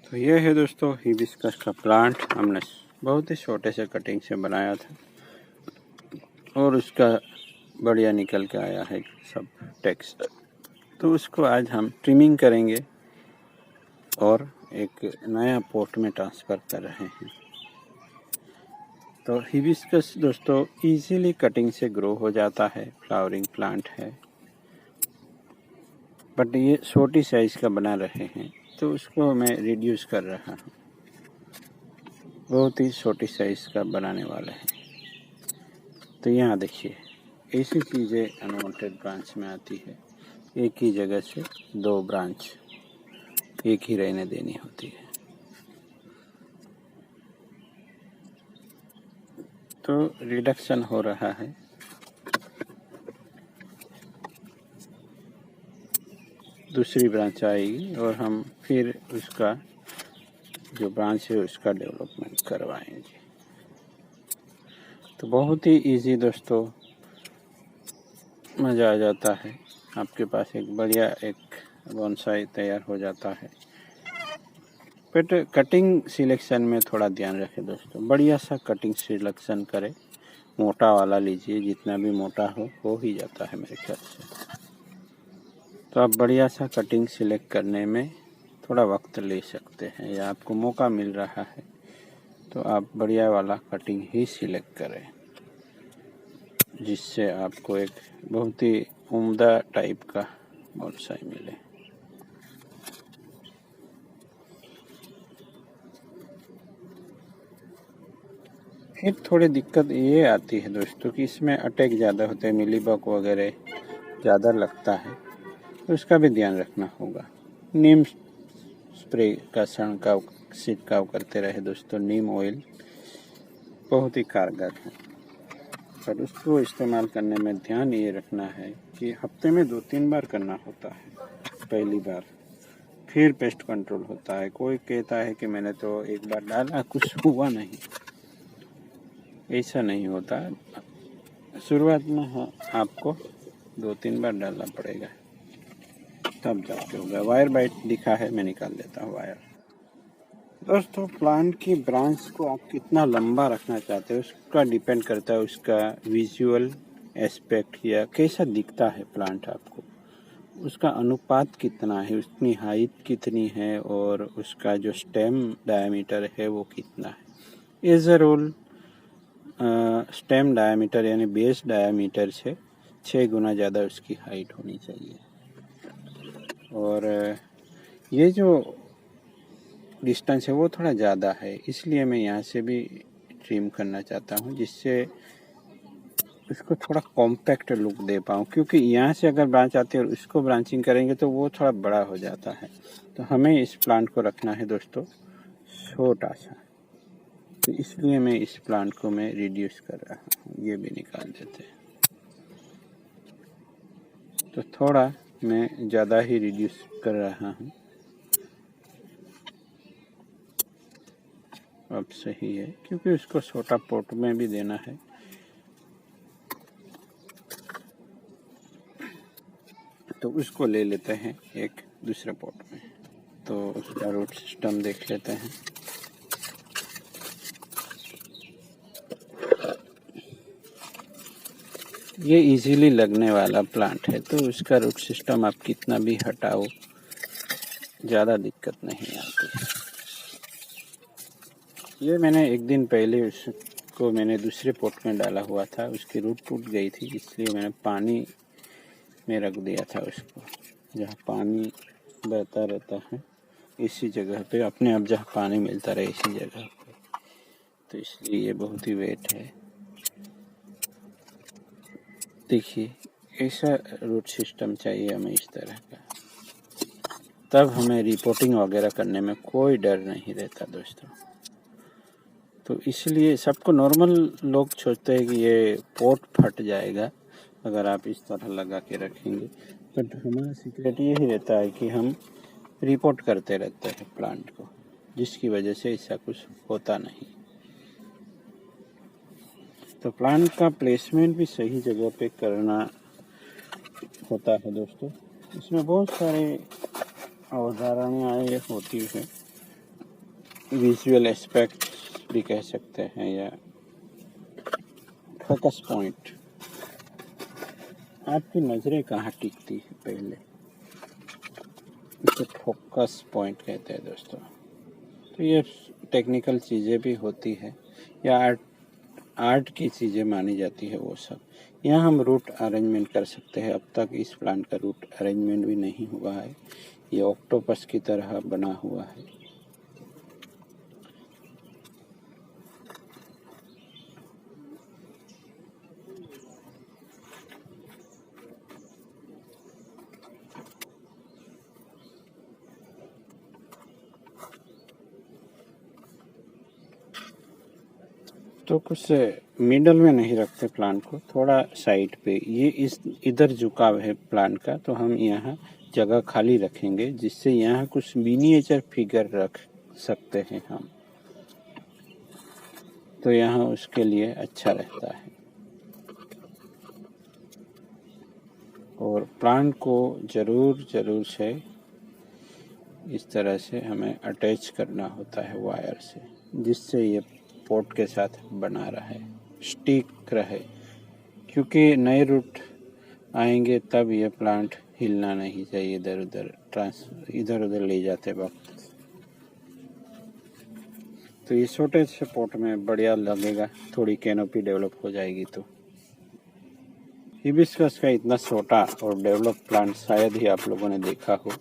तो ये है दोस्तों हिबिस्कस का प्लांट। हमने बहुत ही छोटे से कटिंग से बनाया था और उसका बढ़िया निकल के आया है सब टेक्स्ट। तो उसको आज हम ट्रिमिंग करेंगे और एक नया पॉट में ट्रांसफ़र कर रहे हैं। तो हिबिस्कस दोस्तों इजीली कटिंग से ग्रो हो जाता है, फ्लावरिंग प्लांट है, बट ये छोटी साइज़ का बना रहे हैं तो उसको मैं रिड्यूस कर रहा हूँ। बहुत ही छोटी साइज़ का बनाने वाला है। तो यहाँ देखिए, ऐसी चीज़ें अनवांटेड ब्रांच में आती है। एक ही जगह से दो ब्रांच एक ही रहने देनी होती है। तो रिडक्शन हो रहा है। दूसरी ब्रांच आएगी और हम फिर उसका जो ब्रांच है उसका डेवलपमेंट करवाएंगे। तो बहुत ही इजी दोस्तों, मज़ा आ जाता है। आपके पास एक बढ़िया एक बोनसाई तैयार हो जाता है। बट कटिंग सिलेक्शन में थोड़ा ध्यान रखें दोस्तों, बढ़िया सा कटिंग सिलेक्शन करें। मोटा वाला लीजिए, जितना भी मोटा हो ही जाता है मेरे ख्याल से। तो आप बढ़िया सा कटिंग सिलेक्ट करने में थोड़ा वक्त ले सकते हैं, या आपको मौका मिल रहा है तो आप बढ़िया वाला कटिंग ही सिलेक्ट करें, जिससे आपको एक बहुत ही उम्दा टाइप का बोनसाई मिले। फिर थोड़ी दिक्कत ये आती है दोस्तों कि इसमें अटैक ज़्यादा होते हैं, मिलीबग वगैरह ज़्यादा लगता है, तो उसका भी ध्यान रखना होगा। नीम स्प्रे का छिड़काव करते रहे दोस्तों। नीम ऑयल बहुत ही कारगर है, पर उसको इस्तेमाल करने में ध्यान ये रखना है कि हफ्ते में 2-3 बार करना होता है। पहली बार, फिर पेस्ट कंट्रोल होता है। कोई कहता है कि मैंने तो एक बार डाला कुछ हुआ नहीं, ऐसा नहीं होता। शुरुआत में आपको 2-3 बार डालना पड़ेगा, तब जाके होगा। वायर बाइट दिखा है, मैं निकाल देता हूँ वायर। दोस्तों प्लांट की ब्रांच को आप कितना लंबा रखना चाहते हो उसका डिपेंड करता है, उसका विजुअल एस्पेक्ट या कैसा दिखता है प्लांट आपको, उसका अनुपात कितना है, उसकी हाइट कितनी है और उसका जो स्टेम डायमीटर है वो कितना है। As a rule stem diameter यानी बेस डायमीटर से 6 गुना ज़्यादा उसकी हाइट होनी चाहिए। और ये जो डिस्टेंस है वो थोड़ा ज़्यादा है, इसलिए मैं यहाँ से भी ट्रिम करना चाहता हूँ, जिससे उसको थोड़ा कॉम्पैक्ट लुक दे पाऊँ। क्योंकि यहाँ से अगर ब्रांच आती है और उसको ब्रांचिंग करेंगे तो वो थोड़ा बड़ा हो जाता है। तो हमें इस प्लांट को रखना है दोस्तों छोटा सा, तो इसलिए मैं इस प्लांट को मैं रिड्यूस कर रहा हूँ। ये भी निकाल देते हैं, तो थोड़ा मैं ज़्यादा ही रिड्यूस कर रहा हूँ। अब सही है, क्योंकि उसको छोटा पॉट में भी देना है। तो उसको ले लेते हैं एक दूसरे पॉट में। तो उसका रूट सिस्टम देख लेते हैं। ये इजीली लगने वाला प्लांट है, तो उसका रूट सिस्टम आप कितना भी हटाओ ज़्यादा दिक्कत नहीं आती है। ये मैंने एक दिन पहले उसको मैंने दूसरे पॉट में डाला हुआ था, उसकी रूट टूट गई थी, इसलिए मैंने पानी में रख दिया था उसको, जहाँ पानी बहता रहता है इसी जगह पे, अपने आप जहाँ पानी मिलता रहे इसी जगह पे। तो इसलिए ये बहुत ही वेट है। देखिए ऐसा रूट सिस्टम चाहिए हमें, इस तरह का, तब हमें रिपोर्टिंग वगैरह करने में कोई डर नहीं रहता दोस्तों। तो इसलिए सबको नॉर्मल लोग सोचते हैं कि ये पॉट फट जाएगा अगर आप इस तरह लगा के रखेंगे, बट हमारा सीक्रेट यही रहता है कि हम रिपोर्ट करते रहते हैं प्लांट को, जिसकी वजह से ऐसा कुछ होता नहीं। तो प्लांट का प्लेसमेंट भी सही जगह पे करना होता है दोस्तों। इसमें बहुत सारे अवधारणाएँ होती हैं, विजुअल एस्पेक्ट भी कह सकते हैं या फोकस पॉइंट। आपकी नज़रें कहाँ टिकती है पहले, इसे फोकस पॉइंट कहते हैं दोस्तों। तो ये टेक्निकल चीज़ें भी होती है या आर्ट की चीज़ें मानी जाती है वो सब। यहाँ हम रूट अरेंजमेंट कर सकते हैं। अब तक इस प्लांट का रूट अरेंजमेंट भी नहीं हुआ है। ये ऑक्टोपस की तरह बना हुआ है। तो कुछ मिडल में नहीं रखते प्लांट को, थोड़ा साइड पे। ये इस इधर झुकाव है प्लांट का, तो हम यहाँ जगह खाली रखेंगे जिससे यहाँ कुछ मिनिएचर फिगर रख सकते हैं हम। तो यहाँ उसके लिए अच्छा रहता है। और प्लांट को ज़रूर से इस तरह से हमें अटैच करना होता है वायर से, जिससे ये पॉट के साथ बना रहे, स्टिक रहे। क्योंकि नए रूट आएंगे तब ये प्लांट हिलना नहीं चाहिए इधर उधर ले जाते वक्त। तो ये छोटे से पॉट में बढ़िया लगेगा, थोड़ी कैनोपी डेवलप हो जाएगी। तो हिबिस्कस का इतना छोटा और डेवलप प्लांट शायद ही आप लोगों ने देखा हो।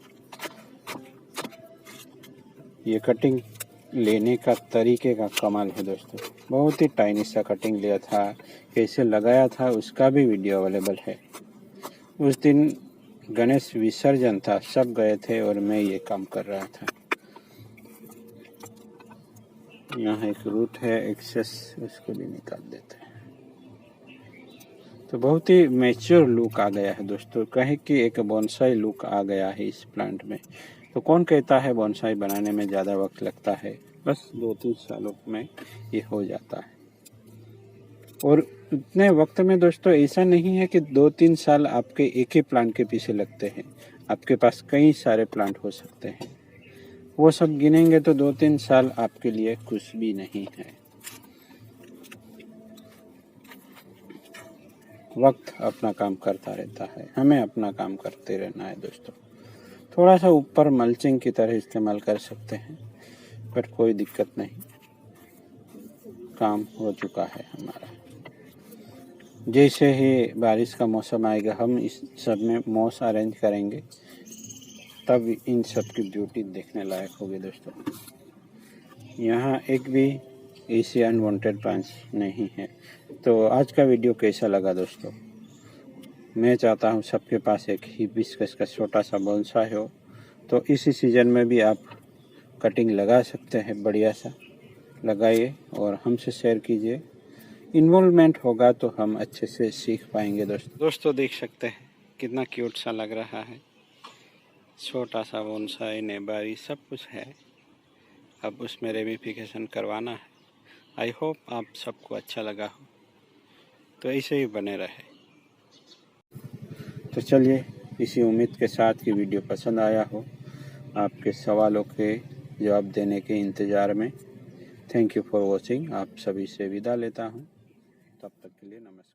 ये कटिंग लेने का तरीके का कमाल है दोस्तों। बहुत ही टाइनी सा कटिंग लिया था, कैसे लगाया था उसका भी वीडियो अवेलेबल है। उस दिन गणेश विसर्जन था, सब गए थे और मैं ये काम कर रहा था। यहाँ एक रूट है एक्सेस, उसको भी निकाल देते हैं। तो बहुत ही मैच्योर लुक आ गया है दोस्तों, कहे कि एक बोनसाई लुक आ गया है इस प्लांट में। तो कौन कहता है बोनसाई बनाने में ज़्यादा वक्त लगता है, बस 2-3 सालों में ये हो जाता है। और इतने वक्त में दोस्तों ऐसा नहीं है कि 2-3 साल आपके एक ही प्लांट के पीछे लगते हैं। आपके पास कई सारे प्लांट हो सकते हैं, वो सब गिनेंगे तो 2-3 साल आपके लिए कुछ भी नहीं है। वक्त अपना काम करता रहता है, हमें अपना काम करते रहना है दोस्तों। थोड़ा सा ऊपर मल्चिंग की तरह इस्तेमाल कर सकते हैं, पर कोई दिक्कत नहीं, काम हो चुका है हमारा। जैसे ही बारिश का मौसम आएगा हम इस सब में मॉस अरेंज करेंगे, तब इन सब की ब्यूटी देखने लायक होगी दोस्तों। यहाँ एक भी ऐसी अनवांटेड प्लांट्स नहीं है। तो आज का वीडियो कैसा लगा दोस्तों? मैं चाहता हूँ सबके पास एक हिबिस्कस का छोटा सा बोनसाई हो। तो इसी सीज़न में भी आप कटिंग लगा सकते हैं, बढ़िया सा लगाइए और हमसे शेयर कीजिए। इन्वॉल्वमेंट होगा तो हम अच्छे से सीख पाएंगे दोस्तों देख सकते हैं कितना क्यूट सा लग रहा है। छोटा सा बोनसाई, नेबारी सब कुछ है। अब उसमें रेमिफिकेशन करवाना है। आई होप आप सबको अच्छा लगा हो, तो ऐसे ही बने रहे। तो चलिए इसी उम्मीद के साथ कि वीडियो पसंद आया हो, आपके सवालों के जवाब देने के इंतज़ार में। Thank you for watching. आप सभी से विदा लेता हूँ, तब तक के लिए नमस्कार।